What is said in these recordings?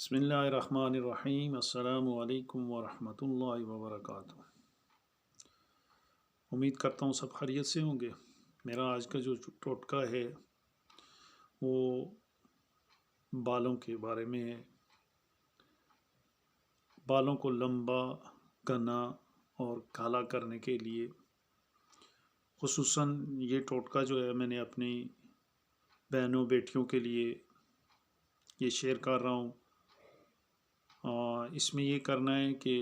بسم اللہ الرحمن الرحیم۔ السلام علیکم ورحمۃ اللہ وبرکاتہ۔ امید کرتا ہوں سب خیریت سے ہوں گے۔ میرا آج کا جو ٹوٹکا ہے وہ بالوں کے بارے میں ہے۔ بالوں کو لمبا، گھنا اور کالا کرنے کے لیے خصوصاً یہ ٹوٹکا جو ہے میں نے اپنی بہنوں بیٹیوں کے لیے یہ شیئر کر رہا ہوں۔ اس میں یہ کرنا ہے کہ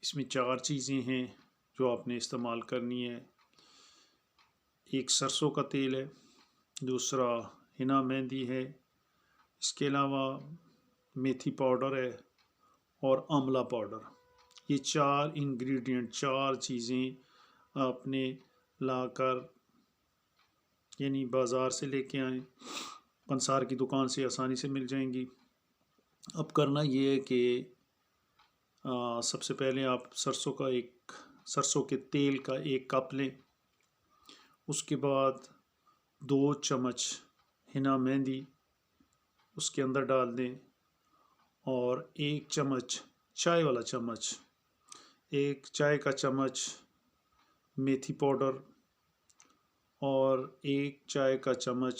اس میں 4 چیزیں ہیں جو آپ نے استعمال کرنی ہے۔ ایک سرسوں کا تیل ہے، دوسرا ہنا مہندی ہے، اس کے علاوہ میتھی پاؤڈر ہے اور آملہ پاؤڈر۔ یہ 4 انگریڈینٹ، 4 چیزیں آپ نے لا کر یعنی بازار سے لے کے آئیں، پنسار کی دکان سے آسانی سے مل جائیں گی۔ اب کرنا یہ ہے کہ سب سے پہلے آپ سرسوں کے تیل کا 1 کپ لیں۔ اس کے بعد 2 چمچ ہنا مہندی اس کے اندر ڈال دیں، اور 1 چمچ چائے والا چمچ، 1 چائے کا چمچ میتھی پاؤڈر اور 1 چائے کا چمچ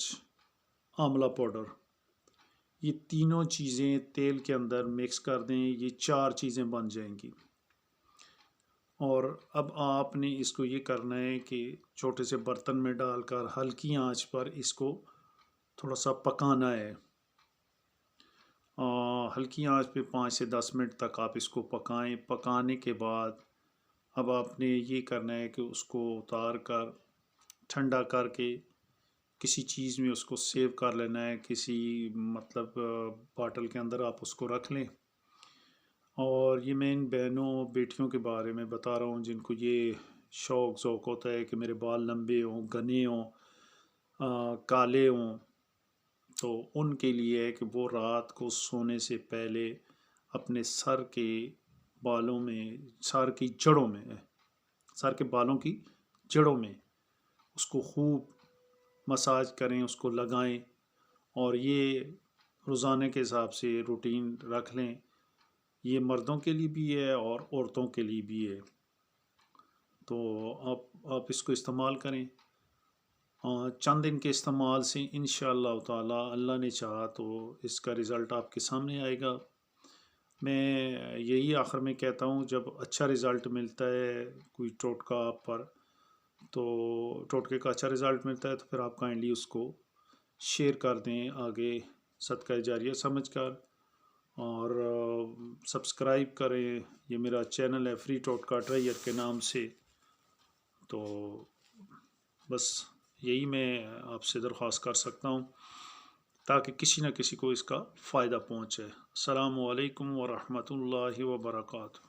آملہ پاؤڈر۔ یہ تینوں چیزیں تیل کے اندر مکس کر دیں، یہ 4 چیزیں بن جائیں گی۔ اور اب آپ نے اس کو یہ کرنا ہے کہ چھوٹے سے برتن میں ڈال کر ہلکی آنچ پر اس کو تھوڑا سا پکانا ہے۔ ہلکی آنچ پہ 5 سے 10 منٹ تک آپ اس کو پکائیں۔ پکانے کے بعد اب آپ نے یہ کرنا ہے کہ اس کو اتار کر ٹھنڈا کر کے کسی چیز میں اس کو سیو کر لینا ہے، کسی باٹل کے اندر آپ اس کو رکھ لیں۔ اور یہ میں ان بہنوں بیٹیوں کے بارے میں بتا رہا ہوں جن کو یہ شوق ذوق ہوتا ہے کہ میرے بال لمبے ہوں، گھنے ہوں، کالے ہوں، تو ان کے لیے ہے کہ وہ رات کو سونے سے پہلے اپنے سر کے بالوں میں، سر کی جڑوں میں، سر کے بالوں کی جڑوں میں اس کو خوب مساج کریں، اس کو لگائیں، اور یہ روزانہ کے حساب سے روٹین رکھ لیں۔ یہ مردوں کے لیے بھی ہے اور عورتوں کے لیے بھی ہے، تو آپ اس کو استعمال کریں۔ چند دن کے استعمال سے انشاءاللہ تعالی اللہ نے چاہا تو اس کا رزلٹ آپ کے سامنے آئے گا۔ میں یہی آخر میں کہتا ہوں، جب اچھا رزلٹ ملتا ہے کوئی ٹوٹکا آپ پر، تو ٹوٹکے کا اچھا رزلٹ ملتا ہے تو پھر آپ کائنڈلی اس کو شیئر کر دیں آگے صدقہ جاریہ سمجھ کر، اور سبسکرائب کریں۔ یہ میرا چینل ہے فری ٹوٹکا ٹرائیر کے نام سے۔ تو بس یہی میں آپ سے درخواست کر سکتا ہوں تاکہ کسی نہ کسی کو اس کا فائدہ پہنچے۔ السلام علیکم ورحمۃ اللہ وبرکاتہ۔